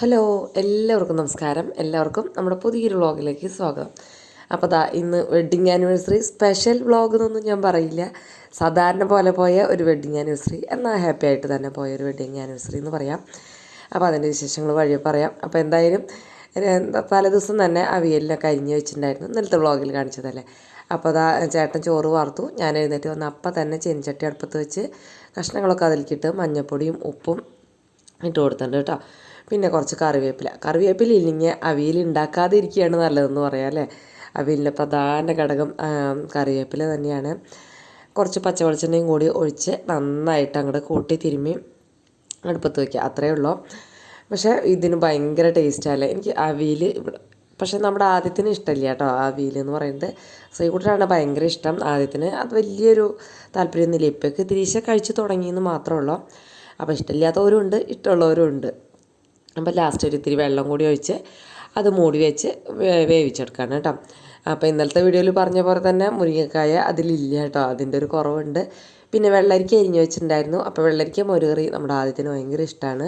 Hello, എല്ലാവർക്കും നമസ്കാരം. എല്ലാവർക്കും നമ്മുടെ പുതിയൊരു വ്ളോഗിലേക്ക് സ്വാഗതം. അപ്പോൾ ഇന്ന് വെഡ്ഡിങ് ആനിവേഴ്സറി സ്പെഷ്യൽ വ്ളോഗ് എന്നൊന്നും ഞാൻ പറയില്ല. സാധാരണ പോലെ പോയ ഒരു വെഡ്ഡിങ് ആനിവേഴ്സറി, എന്നാൽ ഹാപ്പി ആയിട്ട് തന്നെ പോയ ഒരു വെഡ്ഡിങ് ആനിവേഴ്സറി എന്ന് പറയാം. അപ്പോൾ അതിൻ്റെ വിശേഷങ്ങൾ വഴിയെ പറയാം. അപ്പോൾ എന്തായാലും തലേ ദിവസം തന്നെ അവിയലിനൊക്കെ അരിഞ്ഞ് വെച്ചിട്ടുണ്ടായിരുന്നു. ഇന്നലത്തെ വ്ളോഗിൽ കാണിച്ചതല്ലേ. അപ്പോൾ ചേട്ടൻ ചോറ് വാർത്തു. ഞാൻ എഴുന്നേറ്റ് വന്ന് അപ്പം തന്നെ ചെഞ്ചട്ടി അടുപ്പത്ത് വെച്ച് കഷ്ണങ്ങളൊക്കെ അതിലേക്കിട്ട് മഞ്ഞൾപ്പൊടിയും ഉപ്പും ഇട്ട് കൊടുത്തിട്ടുണ്ട് കേട്ടോ. പിന്നെ കുറച്ച് കറിവേപ്പില ഇല്ലെങ്കിൽ അവിയൽ ഉണ്ടാക്കാതെ ഇരിക്കുകയാണ് നല്ലതെന്ന് പറയാം അല്ലേ. അവിയലിൻ്റെ പ്രധാന ഘടകം കറിവേപ്പില തന്നെയാണ്. കുറച്ച് പച്ചവെളിച്ചെണ്ണയും കൂടി ഒഴിച്ച് നന്നായിട്ട് അങ്ങോട്ട് കൂട്ടി തിരുമ്മി അടുപ്പത്ത് വയ്ക്കുക, അത്രയേ ഉള്ളൂ. പക്ഷേ ഇതിന് ഭയങ്കര ടേസ്റ്റല്ലേ. എനിക്ക് അവിയൽ പക്ഷേ നമ്മുടെ ആദ്യത്തിന് ഇഷ്ടമില്ല കേട്ടോ. അവിയൽ എന്ന് പറയുന്നത് ശ്രീകുട്ടനാണ് ഭയങ്കര ഇഷ്ടം. ആദ്യത്തിന് അത് വലിയൊരു താല്പര്യമൊന്നുമില്ല. ഇപ്പോഴൊക്കെ തിരിച്ച് കഴിച്ച് തുടങ്ങിയെന്ന് മാത്രമേ ഉള്ളൂ. അപ്പോൾ ഇഷ്ടമില്ലാത്തവരും ഉണ്ട്, ഇഷ്ടമുള്ളവരും ഉണ്ട്. അപ്പോൾ ലാസ്റ്റ് ഒരു ഇത്തിരി വെള്ളം കൂടി ഒഴിച്ച് അത് മൂടി വെച്ച് വേവിച്ചെടുക്കുകയാണ് കേട്ടോ. അപ്പോൾ ഇന്നലത്തെ വീഡിയോയിൽ പറഞ്ഞ പോലെ തന്നെ മുരിങ്ങക്കായ അതിലില്ല കേട്ടോ, അതിൻ്റെ ഒരു കുറവുണ്ട്. പിന്നെ വെള്ളരിക്ക അരിഞ്ഞ് വെച്ചിട്ടുണ്ടായിരുന്നു. അപ്പോൾ വെള്ളരിക്ക മോരുകറി നമ്മുടെ ആദ്യത്തിന് ഭയങ്കര ഇഷ്ടമാണ്.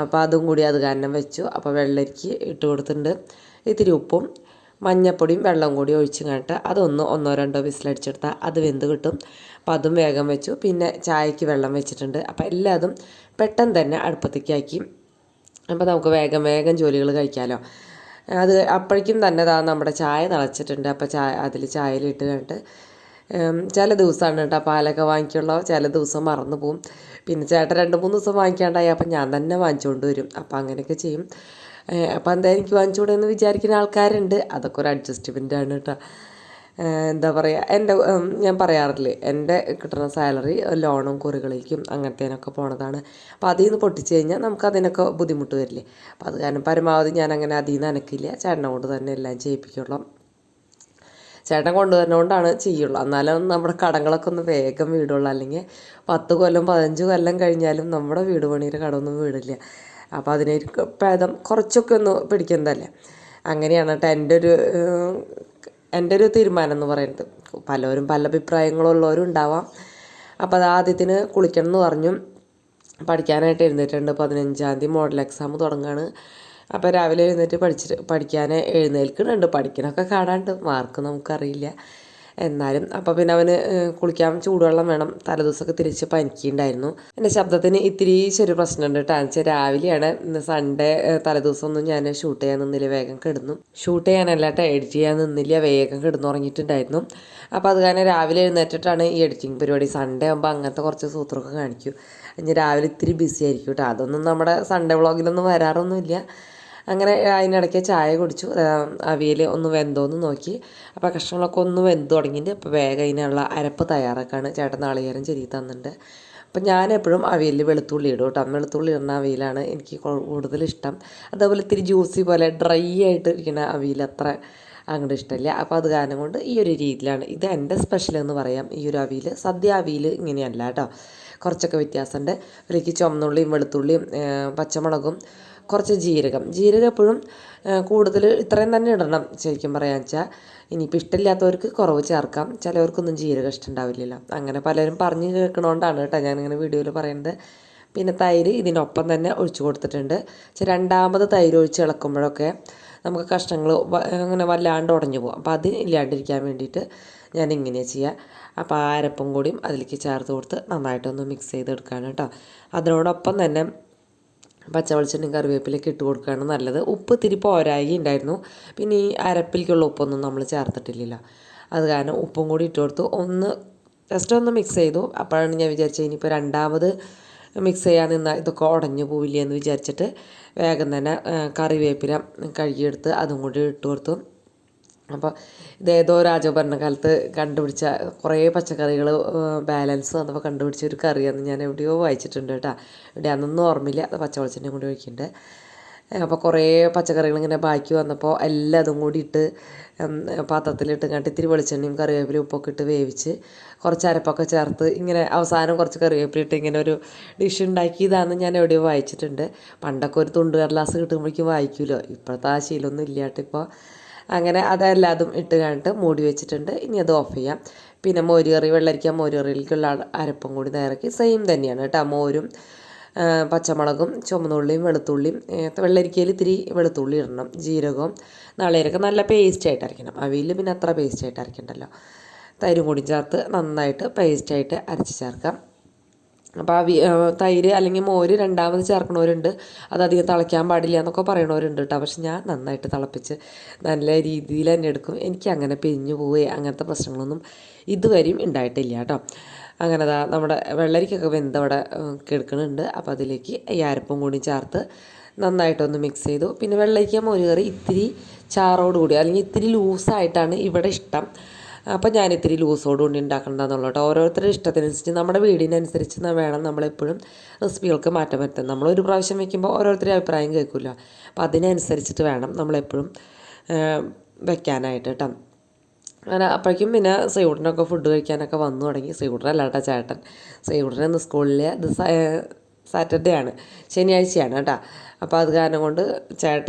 അപ്പോൾ അതും കൂടി അത് കാരണം വെച്ചു. അപ്പോൾ വെള്ളരിക്ക ഇട്ട് കൊടുത്തിട്ടുണ്ട്. ഇത്തിരി ഉപ്പും മഞ്ഞപ്പൊടിയും വെള്ളം കൂടി ഒഴിച്ച് കണ്ടിട്ട് ഒന്നോ രണ്ടോ വിസിലടിച്ചെടുത്താൽ അത് വെന്ത് കിട്ടും. അപ്പോൾ അതും വേഗം വെച്ചു. പിന്നെ ചായക്ക് വെള്ളം വെച്ചിട്ടുണ്ട്. അപ്പോൾ എല്ലാതും പെട്ടെന്ന് തന്നെ അടുപ്പത്തേക്കാക്കി. അപ്പോൾ നമുക്ക് വേഗം ജോലികൾ കഴിക്കാമല്ലോ. അത് അപ്പോഴേക്കും തന്നെ നമ്മുടെ ചായ തിളച്ചിട്ടുണ്ട്. അപ്പോൾ അതിൽ ചായയിലിട്ട് കണ്ടിട്ട് ചില ദിവസമാണ് കേട്ടോ പാലൊക്കെ വാങ്ങിക്കുള്ളൂ, ചില ദിവസം മറന്നു പോവും. പിന്നെ ചേട്ടൻ 2-3 ദിവസം വാങ്ങിക്കാണ്ടായി, അപ്പം ഞാൻ തന്നെ വാങ്ങിച്ചുകൊണ്ട് വരും. അപ്പോൾ അങ്ങനെയൊക്കെ ചെയ്യും. അപ്പോൾ എന്താ എനിക്ക് വാങ്ങിച്ചുകൂടെ എന്ന് വിചാരിക്കുന്ന ആൾക്കാരുണ്ട്. അതൊക്കെ ഒരു അഡ്ജസ്റ്റ്മെൻറ്റാണ് കേട്ടോ. എന്താ പറയുക, ഞാൻ പറയാറില്ലേ, എൻ്റെ കിട്ടുന്ന സാലറി ലോണും കുറികളിലേക്കും അങ്ങനത്തേനൊക്കെ പോണതാണ്. അപ്പോൾ അതിൽ നിന്ന് പൊട്ടിച്ച് കഴിഞ്ഞാൽ നമുക്കതിനൊക്കെ ബുദ്ധിമുട്ട് വരില്ലേ. അപ്പോൾ അത് കാരണം പരമാവധി ഞാൻ അങ്ങനെ അതിൽ നിന്ന് അനക്കില്ല. ചേട്ടനെ കൊണ്ട് തന്നെ എല്ലാം ചെയ്യിപ്പിക്കുള്ളൂ. ചേട്ടൻ കൊണ്ടുവരുന്നതുകൊണ്ടാണ് ചെയ്യുള്ളൂ. എന്നാലും നമ്മുടെ കടങ്ങളൊക്കെ ഒന്ന് വേഗം വീടുള്ളൂ. അല്ലെങ്കിൽ 10 കൊല്ലം 15 കൊല്ലം കഴിഞ്ഞാലും നമ്മുടെ വീട് പണിയുടെ കടമൊന്നും വീടില്ല. അപ്പോൾ അതിനെ ഭേദം കുറച്ചൊക്കെ ഒന്ന് പിടിക്കുന്നതല്ലേ. അങ്ങനെയാണ് കേട്ടോ എൻ്റെ ഒരു തീരുമാനം എന്ന് പറയുന്നത്. പലരും പല അഭിപ്രായങ്ങളുള്ളവരും ഉണ്ടാവാം. അപ്പോൾ അത് ആദ്യത്തിന് കുളിക്കണം എന്ന് പറഞ്ഞു. പഠിക്കാനായിട്ട് എഴുന്നേറ്റുണ്ട്. 15-ാം തീയതി മോഡൽ എക്സാം തുടങ്ങുകയാണ്. അപ്പോൾ രാവിലെ പഠിക്കാൻ എഴുന്നേൽക്കുന്നുണ്ട്. പഠിക്കണമൊക്കെ കാണാണ്ട്, മാർക്ക് നമുക്കറിയില്ല. എന്നാലും അപ്പോൾ പിന്നെ അവന് കുളിക്കാൻ ചൂടുവെള്ളം വേണം. തലേദിവസമൊക്കെ തിരിച്ച് പനിക്കുന്നുണ്ടായിരുന്നു. എൻ്റെ ശബ്ദത്തിന് ഇത്തിരി ചെറിയ പ്രശ്നമുണ്ട് കേട്ടോ. എന്ന് വെച്ചാൽ രാവിലെയാണ്. ഇന്ന് സൺഡേ തലേദിവസമൊന്നും ഞാൻ ഷൂട്ട് ചെയ്യാൻ നിന്നില്ല, വേഗം കിടന്നു. ഷൂട്ട് ചെയ്യാനല്ല കേട്ടോ, എഡിറ്റ് ചെയ്യാൻ നിന്നില്ല, വേഗം കിടന്നുറങ്ങിയിട്ടുണ്ടായിരുന്നു. അപ്പോൾ അത് കാരണം രാവിലെ എഴുന്നേറ്റിട്ടാണ് ഈ എഡിറ്റിംഗ് പരിപാടി. സൺഡേ ആകുമ്പോൾ അങ്ങനത്തെ കുറച്ച് സൂത്രമൊക്കെ കാണിക്കും. ഇനി രാവിലെ ഇത്തിരി ബിസി ആയിരിക്കും കേട്ടോ. അതൊന്നും നമ്മുടെ സൺഡേ വ്ളോഗിലൊന്നും വരാറൊന്നുമില്ല. അങ്ങനെ അതിനിടയ്ക്ക് ചായ കുടിച്ചു. അവിയൽ ഒന്ന് വെന്തോന്ന് നോക്കി. അപ്പോൾ കഷ്ണങ്ങളൊക്കെ ഒന്ന് വെന്ത് തുടങ്ങിയിട്ട് അപ്പോൾ വേഗം അതിനുള്ള അരപ്പ് തയ്യാറാക്കാണ്. ചേട്ടൻ നാളികേരം ചെരുകി തന്നിട്ടുണ്ട്. അപ്പം ഞാനെപ്പോഴും അവിയലിൽ വെളുത്തുള്ളി ഇടും കേട്ടോ. വെളുത്തുള്ളി ഇടുന്ന അവിയലാണ് എനിക്ക് കൂടുതൽ ഇഷ്ടം. അതേപോലെ ഇത്തിരി ജ്യൂസി പോലെ ഡ്രൈ ആയിട്ട് ഇരിക്കുന്ന അവിയൽ അത്ര അങ്ങോട്ട് ഇഷ്ടമില്ല. അപ്പോൾ അത് കാരണം കൊണ്ട് ഈ ഒരു രീതിയിലാണ് ഇത് എൻ്റെ സ്പെഷ്യൽ എന്ന് പറയാം. ഈ ഒരു അവിയൽ സദ്യ അവിയൽ ഇങ്ങനെയല്ല കേട്ടോ, കുറച്ചൊക്കെ വ്യത്യാസമുണ്ട്. അതിലേക്ക് ചുവന്നുള്ളിയും വെളുത്തുള്ളിയും പച്ചമുളകും കുറച്ച് ജീരകം എപ്പോഴും കൂടുതൽ ഇത്രയും തന്നെ ഇടണം ശരിക്കും പറയാന്ന് വെച്ചാൽ. ഇനിയിപ്പോൾ ഇഷ്ടമില്ലാത്തവർക്ക് കുറവ് ചേർക്കാം. ചിലവർക്കൊന്നും ജീരകം ഇഷ്ടമുണ്ടാവില്ലല്ലോ. അങ്ങനെ പലരും പറഞ്ഞു കേൾക്കണോണ്ടാണ് കേട്ടോ ഞാനിങ്ങനെ വീഡിയോയിൽ പറയുന്നത്. പിന്നെ തൈര് ഇതിനൊപ്പം തന്നെ ഒഴിച്ചു കൊടുത്തിട്ടുണ്ട്. രണ്ടാമത് തൈര് ഒഴിച്ച് ഇളക്കുമ്പോഴൊക്കെ നമുക്ക് കഷ്ണങ്ങൾ അങ്ങനെ വല്ലാണ്ട് ഉടഞ്ഞു പോകും. അപ്പോൾ അത് ഇല്ലാണ്ടിരിക്കാൻ വേണ്ടിയിട്ട് ഞാൻ ഇങ്ങനെയാണ് ചെയ്യുക. അപ്പോൾ ആ അരപ്പും കൂടിയും അതിലേക്ക് ചേർത്ത് കൊടുത്ത് നന്നായിട്ടൊന്ന് മിക്സ് ചെയ്തെടുക്കുകയാണ് കേട്ടോ. അതിനോടൊപ്പം തന്നെ പച്ചവെളിച്ചെണ്ണയും കറിവേപ്പിലൊക്കെ ഇട്ട് കൊടുക്കുകയാണ് നല്ലത്. ഉപ്പ് ഇത്തിരി പോരായി ഉണ്ടായിരുന്നു. പിന്നെ ഈ അരപ്പിലേക്കുള്ള ഉപ്പൊന്നും നമ്മൾ ചേർത്തിട്ടില്ലല്ലോ. അത് കാരണം ഉപ്പും കൂടി ഇട്ട് കൊടുത്തു. ജസ്റ്റ് ഒന്ന് മിക്സ് ചെയ്തു. അപ്പോഴാണ് ഞാൻ വിചാരിച്ചത് ഇനിയിപ്പോൾ രണ്ടാമത് മിക്സ് ചെയ്യാൻ നിന്നാൽ ഇതൊക്കെ ഉടഞ്ഞു പോവില്ല എന്ന് വിചാരിച്ചിട്ട് വേഗം തന്നെ കറിവേപ്പില കഴുകിയെടുത്ത് അതും കൂടി ഇട്ട് കൊടുത്തു. അപ്പോൾ ഇതേതോ രാജഭരണകാലത്ത് കണ്ടുപിടിച്ച കുറേ പച്ചക്കറികൾ ബാലൻസ് വന്നപ്പോൾ കണ്ടുപിടിച്ച ഒരു കറിയാണെന്ന് ഞാൻ എവിടെയോ വായിച്ചിട്ടുണ്ട് കേട്ടോ. എവിടെയാണെന്നൊന്നും ഓർമ്മയില്ല. അത് പച്ചവെളിച്ചെണ്ണയും കൂടി ഒഴിക്കുന്നുണ്ട്. അപ്പോൾ കുറേ പച്ചക്കറികൾ ഇങ്ങനെ ബാക്കി വന്നപ്പോൾ എല്ലാം അതും കൂടി ഇട്ട് പാത്രത്തിലിട്ട് കണ്ടിട്ട് ഇത്തിരി വെളിച്ചെണ്ണയും കറിവേപ്പിലയും ഉപ്പൊക്കെ ഇട്ട് വേവിച്ച് കുറച്ച് അരപ്പൊക്കെ ചേർത്ത് ഇങ്ങനെ അവസാനം കുറച്ച് കറിവേപ്പില ഇട്ട് ഇങ്ങനെ ഒരു ഡിഷ് ഉണ്ടാക്കിയതാണെന്ന് ഞാൻ എവിടെയോ വായിച്ചിട്ടുണ്ട്. പണ്ടൊക്കെ ഒരു തുണ്ട് കടലാസ് കിട്ടുമ്പോഴേക്കും വായിക്കുമല്ലോ. ഇപ്പോഴത്തെ ആ ശീലമൊന്നും ഇല്ലാട്ട് ഇപ്പോൾ. അങ്ങനെ അതെല്ലാതും ഇട്ട് കഴിഞ്ഞിട്ട് മൂടി വെച്ചിട്ടുണ്ട്. ഇനി അത് ഓഫ് ചെയ്യാം. പിന്നെ മോരുകറി, വെള്ളരിക്ക മോരുകറിയിലേക്കുള്ള അരപ്പും കൂടി നേരക്കി സെയിം തന്നെയാണ് കേട്ടോ. മോരും പച്ചമുളകും ചുമന്നുള്ളിയും വെളുത്തുള്ളിയും വെള്ളരിക്കയിൽ ഇത്തിരി വെളുത്തുള്ളി ഇടണം, ജീരകവും നാളികേരമൊക്കെ നല്ല പേസ്റ്റായിട്ട് അരയ്ക്കണം. അവിയൽ പിന്നെ അത്ര പേസ്റ്റായിട്ട് അരയ്ക്കണ്ടല്ലോ. തൈരും കൂടി ചേർത്ത് നന്നായിട്ട് പേസ്റ്റായിട്ട് അരച്ച് ചേർക്കാം. അപ്പോൾ തൈര് അല്ലെങ്കിൽ മോര് രണ്ടാമത് ചേർക്കണവരുണ്ട്, അതധികം തിളയ്ക്കാൻ പാടില്ല എന്നൊക്കെ പറയണവരുണ്ട് കേട്ടോ. പക്ഷെ ഞാൻ നന്നായിട്ട് തിളപ്പിച്ച് നല്ല രീതിയിൽ തന്നെ എടുക്കും. എനിക്ക് അങ്ങനെ പിരിഞ്ഞു പോവുകയോ അങ്ങനത്തെ പ്രശ്നങ്ങളൊന്നും ഇതുവരെയും ഉണ്ടായിട്ടില്ല കേട്ടോ. അങ്ങനെ നമ്മുടെ വെള്ളരിക്കൊക്കെ വെന്തവിടെ കിടക്കുന്നുണ്ട്. അപ്പോൾ അതിലേക്ക് ഈ അരപ്പും കൂടി ചേർത്ത് നന്നായിട്ടൊന്ന് മിക്സ് ചെയ്തു. പിന്നെ വെള്ളരിക്ക മോര് കറി ഇത്തിരി ചാറോടുകൂടി അല്ലെങ്കിൽ ഇത്തിരി ലൂസായിട്ടാണ് ഇവിടെ ഇഷ്ടം. അപ്പോൾ ഞാൻ ഇത്തിരി ലൂസോട് കൂടി ഉണ്ടാക്കണമെന്നുള്ളൂ കേട്ടോ. ഓരോരുത്തരുടെ ഇഷ്ടത്തിനനുസരിച്ച് നമ്മുടെ വീടിനനുസരിച്ച് വേണം നമ്മളെപ്പോഴും റെസിപ്പികൾക്ക് മാറ്റം വരുത്താൻ. നമ്മളൊരു പ്രാവശ്യം വയ്ക്കുമ്പോൾ ഓരോരുത്തരുടെ അഭിപ്രായം കേൾക്കില്ല. അപ്പോൾ അതിനനുസരിച്ചിട്ട് വേണം നമ്മളെപ്പോഴും വെക്കാനായിട്ട് കേട്ടോ. അങ്ങനെ അപ്പോഴേക്കും പിന്നെ ശ്രീകുട്ടനൊക്കെ ഫുഡ് കഴിക്കാനൊക്കെ വന്നു തുടങ്ങി. ശ്രീകുട്ടനല്ല കേട്ടോ, ചേട്ടൻ. ശ്രീകുട്ടൻ സ്കൂളിൽ സാറ്റർഡേ ആണ്, ശനിയാഴ്ചയാണ് കേട്ടോ. അപ്പോൾ അത് കാരണം കൊണ്ട്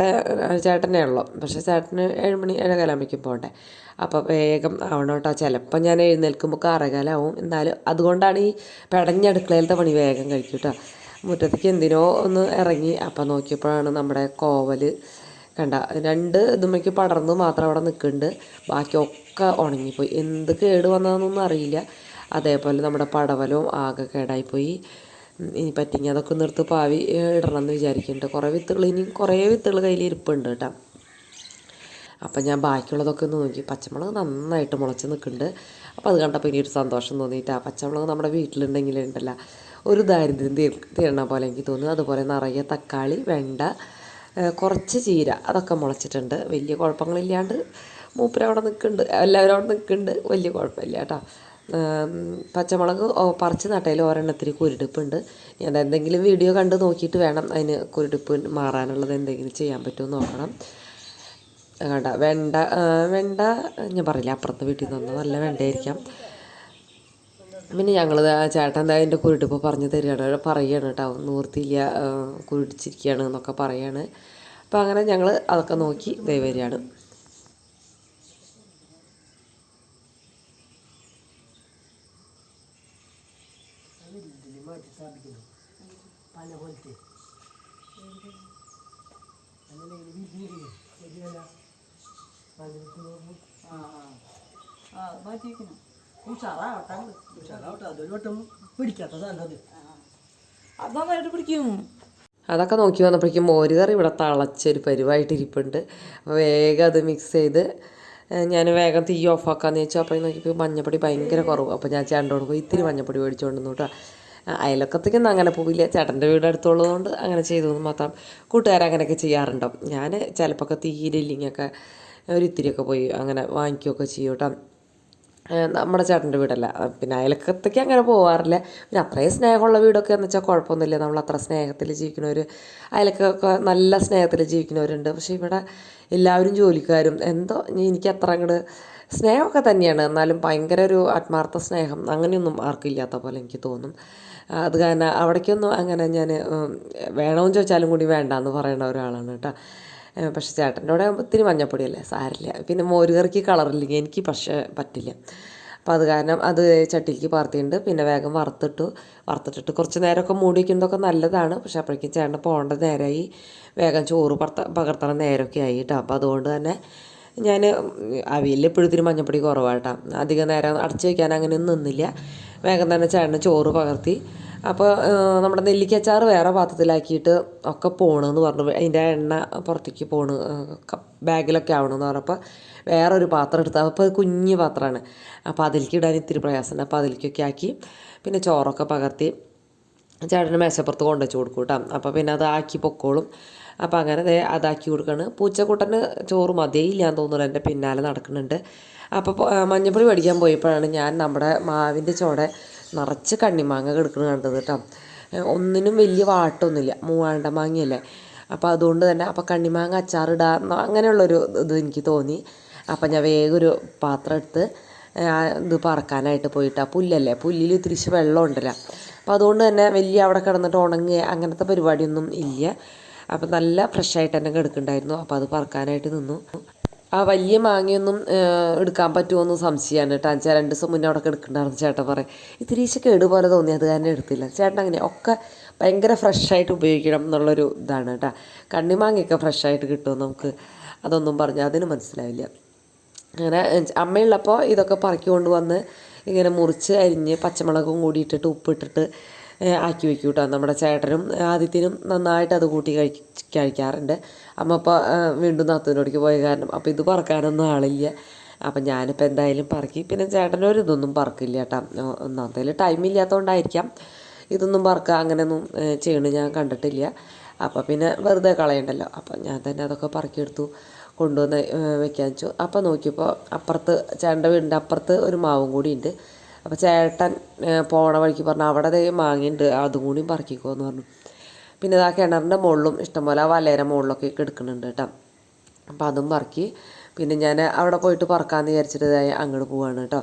ചേട്ടനേ ഉള്ളൂ. പക്ഷേ ചേട്ടന് 7 മണി 7:15 പോകണ്ടേ. അപ്പോൾ വേഗം ആവണം കേട്ടോ. ചിലപ്പോൾ ഞാൻ എഴുന്നേൽക്കുമ്പോൾ 6:15 എന്നാലും അതുകൊണ്ടാണ് ഈ പെടഞ്ഞടുക്കളയിലത്തെ പണി വേഗം കഴിക്കും കേട്ടോ. മുറ്റത്തേക്ക് എന്തിനോ ഒന്ന് ഇറങ്ങി. അപ്പോൾ നോക്കിയപ്പോഴാണ് നമ്മുടെ കോവൽ കണ്ട 2 ഇതുമ്മയ്ക്ക് പടർന്ന് മാത്രം അവിടെ നിൽക്കുന്നുണ്ട്. ബാക്കിയൊക്കെ ഉണങ്ങിപ്പോയി. എന്ത് കേട് വന്നതെന്നൊന്നും അറിയില്ല. അതേപോലെ നമ്മുടെ പടവലവും ആകെ കേടായിപ്പോയി. ഇനി പറ്റിങ്ങി അതൊക്കെ നിർത്ത് പാവി ഇടണം എന്ന് വിചാരിക്കുന്നുണ്ട്. ഇനിയും കുറേ വിത്തുകൾ കയ്യിൽ ഇരിപ്പുണ്ട് കേട്ടോ. അപ്പം ഞാൻ ബാക്കിയുള്ളതൊക്കെ ഒന്ന് നോക്കി. പച്ചമുളക് നന്നായിട്ട് മുളച്ച് നിൽക്കുന്നുണ്ട്. അപ്പോൾ അത് കണ്ടപ്പോൾ ഇനിയൊരു സന്തോഷം തോന്നിയിട്ട്, ആ പച്ചമുളക് നമ്മുടെ വീട്ടിലുണ്ടെങ്കിലുണ്ടല്ലോ ഒരു ദാരിദ്ര്യം തീരണ പോലെ എനിക്ക് തോന്നുന്നു. അതുപോലെ നിറയെ തക്കാളി, വെണ്ട, കുറച്ച് ചീര അതൊക്കെ മുളച്ചിട്ടുണ്ട്. വലിയ കുഴപ്പങ്ങളില്ലാണ്ട് മൂപ്പരവിടെ നിൽക്കുന്നുണ്ട്, എല്ലാവരും അവിടെ നിൽക്കുന്നുണ്ട്. വലിയ കുഴപ്പമില്ല കേട്ടോ. പച്ചമുളക് പറിച്ച് നട്ടതിൽ ഒരെണ്ണത്തിന് കുരുടിപ്പുണ്ട്. ഞാൻ എന്തെങ്കിലും വീഡിയോ കണ്ട് നോക്കിയിട്ട് വേണം അതിന് കുരുടിപ്പ് മാറാനുള്ളത് എന്തെങ്കിലും ചെയ്യാൻ പറ്റുമോ നോക്കണം. കണ്ട വെണ്ട ഞാൻ പറയില്ല, അപ്പുറത്തെ വീട്ടിൽ നിന്ന് നല്ല വെണ്ടയായിരിക്കാം. പിന്നെ ഞങ്ങൾ ചേട്ടൻ എന്താ അതിൻ്റെ കുരുടിപ്പ് പറഞ്ഞു പറയുകയാണ് കേട്ടോ. നിവൃത്തിയില്ല, കുരുടിച്ചിരിക്കുകയാണ് എന്നൊക്കെ പറയാണ്. അപ്പോൾ അങ്ങനെ ഞങ്ങൾ അതൊക്കെ നോക്കി വരികയാണ്. അതൊക്കെ നോക്കി വന്നപ്പോഴേക്കും മോര് കറി ഇവിടെ തിളച്ചൊരു പരിവായിട്ടിരിപ്പുണ്ട്. അപ്പോൾ വേഗം അത് മിക്സ് ചെയ്ത് ഞാൻ വേഗം തീ ഓഫാക്കാമെന്ന് വെച്ചാൽ അപ്പോൾ നോക്കിയപ്പോൾ മഞ്ഞപ്പൊടി ഭയങ്കര കുറവ്. അപ്പോൾ ഞാൻ ചേട്ടനോട് പോയി ഇത്തിരി മഞ്ഞപ്പൊടി മേടിച്ചുകൊണ്ടുവന്നു കേട്ടോ. അയലൊക്കത്തേക്കൊന്നും അങ്ങനെ പോവില്ല, ചേട്ടൻ്റെ വീട് അടുത്തുള്ളതുകൊണ്ട് അങ്ങനെ ചെയ്തതെന്ന് മാത്രം. കൂട്ടുകാരങ്ങനെയൊക്കെ ചെയ്യാറുണ്ടോ? ഞാൻ ചിലപ്പോൾ തീരില്ലെങ്കിലൊക്കെ ഒരിത്തിരിയൊക്കെ പോയി അങ്ങനെ വാങ്ങിക്കുകയൊക്കെ ചെയ്യും കേട്ടോ. നമ്മുടെ ചേട്ടൻ്റെ വീടല്ല, പിന്നെ അയലക്കത്തേക്ക് അങ്ങനെ പോകാറില്ല. പിന്നെ അത്രയും സ്നേഹമുള്ള വീടൊക്കെ എന്ന് വെച്ചാൽ കുഴപ്പമൊന്നുമില്ല. നമ്മൾ അത്ര സ്നേഹത്തിൽ ജീവിക്കുന്നവർ, അയലക്കൊക്കെ നല്ല സ്നേഹത്തിൽ ജീവിക്കുന്നവരുണ്ട്. പക്ഷേ ഇവിടെ എല്ലാവരും ജോലിക്കാരും എന്തോ എനിക്ക് അത്ര അങ്ങോട്ട് സ്നേഹമൊക്കെ തന്നെയാണ്, എന്നാലും ഭയങ്കര ഒരു ആത്മാർത്ഥ സ്നേഹം അങ്ങനെയൊന്നും ആർക്കും ഇല്ലാത്ത പോലെ എനിക്ക് തോന്നും. അത് കാരണം അവിടേക്കൊന്നും അങ്ങനെ ഞാൻ വേണമെന്ന് ചോദിച്ചാലും കൂടി വേണ്ടാന്ന് പറയുന്ന ഒരാളാണ് കേട്ടോ. പക്ഷേ ചേട്ടൻ്റെ കൂടെ ഒത്തിരി മഞ്ഞപ്പൊടിയല്ലേ, സാരില്ല. പിന്നെ മോരുകറിക്ക് കളറില്ലെങ്കിൽ എനിക്ക് പക്ഷേ പറ്റില്ല. അപ്പോൾ അത് കാരണം അത് ചട്ടിയിലേക്ക് പാർത്തിയിട്ടുണ്ട്. പിന്നെ വേഗം വറുത്തിട്ടിട്ട് കുറച്ച് നേരമൊക്കെ മൂടി വയ്ക്കുന്നതൊക്കെ നല്ലതാണ്. പക്ഷേ അപ്പോഴേക്കും ചേട്ടൻ പോകേണ്ട നേരമായി, വേഗം ചോറ് പകർത്തണ നേരമൊക്കെ ആയി കേട്ടോ. അപ്പോൾ അതുകൊണ്ട് തന്നെ ഞാൻ അവിയലിൽ എപ്പോഴും ഇത്തിരി മഞ്ഞപ്പൊടി കുറവാട്ടോ. അധികം നേരം അടച്ചു വയ്ക്കാൻ അങ്ങനെയൊന്നും നിന്നില്ല. വേഗം തന്നെ ചേട്ടന് ചോറ് പകർത്തി. അപ്പോൾ നമ്മുടെ നെല്ലിക്കച്ചാറ് വേറെ പാത്രത്തിലാക്കിയിട്ട് ഒക്കെ പോകണമെന്ന് പറഞ്ഞു. അതിൻ്റെ എണ്ണ പുറത്തേക്ക് പോകണ്, ബാഗിലൊക്കെ ആവണമെന്ന് പറഞ്ഞപ്പോൾ വേറൊരു പാത്രം എടുത്താൽ, അപ്പോൾ അത് കുഞ്ഞ് പാത്രമാണ്. അപ്പോൾ അതിലേക്ക് ഇടാൻ ഇത്തിരി പ്രയാസമുണ്ട്. അപ്പോൾ അതിലേക്കൊക്കെ ആക്കി പിന്നെ ചോറൊക്കെ പകർത്തി ചേട്ടന് മേശപ്പുറത്ത് കൊണ്ടുവച്ച് കൊടുക്കും കേട്ടോ. അപ്പോൾ പിന്നെ അത് ആക്കി പൊക്കോളും. അപ്പോൾ അങ്ങനെ അതാക്കി കൊടുക്കുകയാണ്. പൂച്ചക്കൂട്ടന് ചോറ് മതിയില്ലാന്ന് തോന്നുന്നു, എൻ്റെ പിന്നാലെ നടക്കുന്നുണ്ട്. അപ്പോൾ മഞ്ഞപ്പൊടി മേടിക്കാൻ പോയപ്പോഴാണ് ഞാൻ നമ്മുടെ മാവിൻ്റെ ചോടെ നിറച്ച് കണ്ണിമാങ്ങ കിടക്കുന്നത് കണ്ടത് കേട്ടോ. ഒന്നിനും വലിയ വാട്ടൊന്നുമില്ല, മൂവാണ്ട മാങ്ങയല്ലേ. അപ്പോൾ അതുകൊണ്ട് തന്നെ അപ്പോൾ കണ്ണിമാങ്ങ അച്ചാറിടാൻ അങ്ങനെയുള്ളൊരു ഇത് എനിക്ക് തോന്നി. അപ്പം ഞാൻ വേഗം ഒരു പാത്രം എടുത്ത് ഇത് പറക്കാനായിട്ട് പോയിട്ടാ. പുല്ലല്ലേ, പുല്ലിൽ ഇത്തിരിച്ച് വെള്ളം ഉണ്ടല്ലോ. അപ്പോൾ അതുകൊണ്ട് തന്നെ വലിയ അവിടെ കിടന്നിട്ട് ഉണങ്ങുക അങ്ങനത്തെ പരിപാടിയൊന്നും ഇല്ല. അപ്പം നല്ല ഫ്രഷായിട്ട് തന്നെ കിടക്കുന്നുണ്ടായിരുന്നു. അപ്പോൾ അത് പറക്കാനായിട്ട് നിന്നു. ആ വലിയ മാങ്ങയൊന്നും എടുക്കാൻ പറ്റുമോയെന്ന് സംശയമാണ് കേട്ടോ. 2 ദിവസം മുന്നേ അവിടെ കിടക്കുന്നുണ്ടായിരുന്നു. ചേട്ടൻ പറയും ഇത്തിരീശ കേട് പോലെ തോന്നി, അത് കാരണം എടുത്തില്ല. ചേട്ടൻ അങ്ങനെ ഒക്കെ ഭയങ്കര ഫ്രഷായിട്ട് ഉപയോഗിക്കണം എന്നുള്ളൊരു ഇതാണ് കേട്ടോ. കണ്ണിമാങ്ങയൊക്കെ ഫ്രഷായിട്ട് കിട്ടും നമുക്ക്, അതൊന്നും പറഞ്ഞാൽ അതിന് മനസ്സിലാവില്ല. അങ്ങനെ അമ്മയുള്ളപ്പോൾ ഇതൊക്കെ പറക്കി കൊണ്ടുവന്ന് ഇങ്ങനെ മുറിച്ച് അരിഞ്ഞ് പച്ചമുളകും കൂടി ഇട്ടിട്ട് ഉപ്പിട്ടിട്ട് ആക്കി വെക്കും കേട്ടോ. നമ്മുടെ ചേട്ടനും ആദിത്യനും നന്നായിട്ട് അത് കൂട്ടി കഴിക്കാറുണ്ട്. അമ്മ ഇപ്പോൾ വീണ്ടും നാത്തൂനോടേക്ക് പോയ കാരണം അപ്പോൾ ഇത് പറക്കാനൊന്നും ആളില്ല. അപ്പം ഞാനിപ്പോൾ എന്തായാലും പറക്കി. പിന്നെ ചേട്ടനൊരു ഇതൊന്നും പറക്കില്ല കേട്ടോ. ഒന്നാമത്തേൽ ടൈം ഇല്ലാത്തതുകൊണ്ടായിരിക്കാം ഇതൊന്നും പറക്കുക അങ്ങനെയൊന്നും ചെയ്യണത് ഞാൻ കണ്ടിട്ടില്ല. അപ്പോൾ പിന്നെ വെറുതെ കളയണ്ടല്ലോ. അപ്പം ഞാൻ തന്നെ അതൊക്കെ പറക്കിയെടുത്തു കൊണ്ടുവന്ന് വെക്കാൻ വെച്ചു. അപ്പോൾ നോക്കിയപ്പോൾ അപ്പുറത്ത് ചേട്ടൻ്റെ വീടിൻ്റെ അപ്പുറത്ത് ഒരു മാവും കൂടി ഉണ്ട്. അപ്പോൾ ചേട്ടൻ പോണ വഴിക്ക് പറഞ്ഞു അവിടെ ദേ മാങ്ങയുണ്ട്, അതും കൂടി പറക്കിക്കോ എന്ന് പറഞ്ഞു. പിന്നെ ആ കിണറിൻ്റെ മുകളിലും ഇഷ്ടംപോലെ ആ വലയുടെ മുകളിലൊക്കെ എടുക്കുന്നുണ്ട് കേട്ടോ. അപ്പോൾ അതും പറക്കി. പിന്നെ ഞാൻ അവിടെ പോയിട്ട് പറക്കാമെന്ന് വിചാരിച്ചിട്ട് അങ്ങോട്ട് പോവാണ് കേട്ടോ.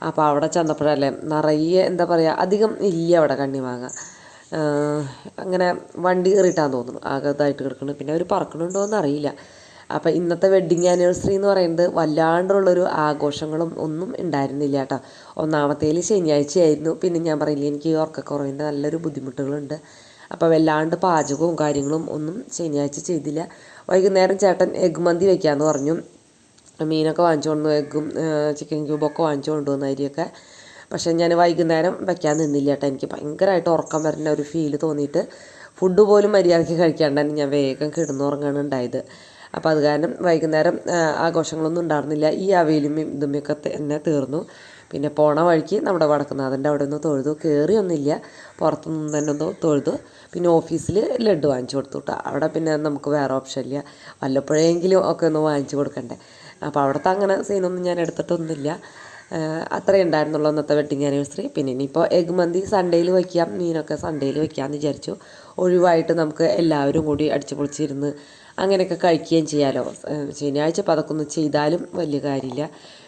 അപ്പോൾ അവിടെ ചെന്നപ്പോഴല്ലേ നിറയെ എന്താ പറയുക, അധികം ഇല്ല അവിടെ കണ്ണിമാങ്ങ. അങ്ങനെ വണ്ടി കയറിയിട്ടാന്ന് തോന്നുന്നു ആകെ ഇതായിട്ട് കിടക്കുന്നത്. പിന്നെ അവർ പറക്കണുണ്ടോ എന്ന് അറിയില്ല. അപ്പോൾ ഇന്നത്തെ വെഡ്ഡിങ് ആനിവേഴ്സറി എന്ന് പറയുന്നത് വല്ലാണ്ടുള്ളൊരു ആഘോഷങ്ങളും ഒന്നും ഉണ്ടായിരുന്നില്ല കേട്ടോ. ഒന്നാമത്തേൽ ശനിയാഴ്ചയായിരുന്നു. പിന്നെ ഞാൻ പറയില്ല, എനിക്ക് ഉറക്കക്കുറവിൻ്റെ നല്ലൊരു ബുദ്ധിമുട്ടുകളുണ്ട്. അപ്പോൾ വല്ലാണ്ട് പാചകവും കാര്യങ്ങളും ഒന്നും ശനിയാഴ്ച ചെയ്തില്ല. വൈകുന്നേരം ചേട്ടൻ എഗ് മന്തി വയ്ക്കാമെന്ന് പറഞ്ഞു. മീനൊക്കെ വാങ്ങിച്ചു കൊണ്ടു, എഗ്ഗും ചിക്കൻ ക്യൂബൊക്കെ വാങ്ങിച്ചു കൊണ്ടുവന്ന അരിയൊക്കെ. പക്ഷേ ഞാൻ വൈകുന്നേരം വയ്ക്കാൻ നിന്നില്ല കേട്ടോ. എനിക്ക് ഭയങ്കരമായിട്ട് ഉറക്കം വരുന്ന ഒരു ഫീല് തോന്നിയിട്ട് ഫുഡ് പോലും മര്യാദയ്ക്ക് കഴിക്കാണ്ടാണ് ഞാൻ വേഗം കിടന്നുറങ്ങാണ് ഉണ്ടായത്. അപ്പോൾ അത് കാരണം വൈകുന്നേരം ആഘോഷങ്ങളൊന്നും ഉണ്ടായിരുന്നില്ല. ഈ അവിയലും ഇതുമൊക്കെ തന്നെ തീർന്നു. പിന്നെ പോണ വഴിക്ക് നമ്മുടെ വടക്കുന്നാഥൻ്റെ അവിടെ ഒന്ന് തൊഴുതു. കയറിയൊന്നുമില്ല, പുറത്തുനിന്ന് തന്നെ ഒന്ന് തൊഴുതു. പിന്നെ ഓഫീസിൽ ലഡ്ഡു വാങ്ങിച്ചു കൊടുത്തു കേട്ടോ. അവിടെ പിന്നെ നമുക്ക് വേറെ ഓപ്ഷൻ ഇല്ല, വല്ലപ്പോഴെങ്കിലും ഒക്കെ ഒന്ന് വാങ്ങിച്ചു കൊടുക്കണ്ടേ. അപ്പോൾ അവിടുത്തെ അങ്ങനെ സീനൊന്നും ഞാൻ എടുത്തിട്ടൊന്നുമില്ല. അത്രയും ഉണ്ടായിരുന്നുള്ളൂ അന്നത്തെ വെഡ്ഡിങ് ആനിവേഴ്സറി. പിന്നെ ഇനിയിപ്പോൾ എഗ് മന്തി സൺഡേയിൽ വയ്ക്കാം, മീനൊക്കെ സൺഡേയിൽ വയ്ക്കാമെന്ന് വിചാരിച്ചു. ഒഴിവായിട്ട് നമുക്ക് എല്ലാവരും കൂടി അടിച്ചു പൊളിച്ചിരുന്ന് അങ്ങനെയൊക്കെ കഴിക്കുകയും ചെയ്യാമല്ലോ. ശനിയാഴ്ച അപ്പോൾ അതൊക്കെ ഒന്ന് ചെയ്താലും വലിയ കാര്യമില്ല.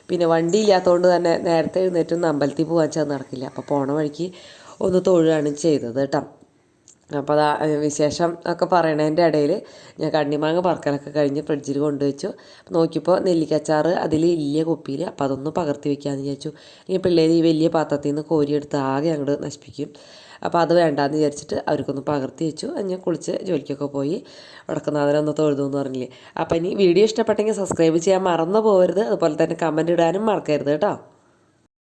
പിന്നെ വണ്ടി ഇല്ലാത്തതുകൊണ്ട് തന്നെ നേരത്തെ എഴുന്നേറ്റൊന്നും അമ്പലത്തിൽ പോകാൻ ചെന്ന് നടക്കില്ല. അപ്പോൾ പോണ വഴിക്ക് ഒന്ന് തൊഴുകയാണ് ചെയ്തത് കേട്ടോ. അപ്പോൾ അതാ വിശേഷം ഒക്കെ പറയണതിൻ്റെ ഇടയിൽ ഞാൻ കണ്ണിമാങ്ങ പറക്കലൊക്കെ കഴിഞ്ഞ് ഫ്രിഡ്ജിൽ കൊണ്ടുവച്ചു. നോക്കിയപ്പോൾ നെല്ലിക്കച്ചാറ് അതിൽ ഇല്ല കുപ്പിയിൽ. അപ്പോൾ അതൊന്ന് പകർത്തി വയ്ക്കാമെന്ന് വിചാരിച്ചു. ഇനി പിള്ളേർ ഈ വലിയ പാത്രത്തിൽ നിന്ന് കോരിയെടുത്ത് ആകെ അങ്ങോട്ട് നശിപ്പിക്കും. അപ്പോൾ അത് വേണ്ടാന്ന് വിചാരിച്ചിട്ട് അവർക്കൊന്ന് പകർത്തി വെച്ചു. ഞാൻ കുളിച്ച് ജോലിക്കൊക്കെ പോയി വടക്കുന്നാഥനൊന്ന് തൊഴുതു എന്ന് പറഞ്ഞില്ലേ. അപ്പോൾ ഇനി വീഡിയോ ഇഷ്ടപ്പെട്ടെങ്കിൽ സബ്സ്ക്രൈബ് ചെയ്യാൻ മറന്നു പോകരുത്. അതുപോലെ തന്നെ കമൻറ്റ് ഇടാനും മറക്കരുത് കേട്ടോ.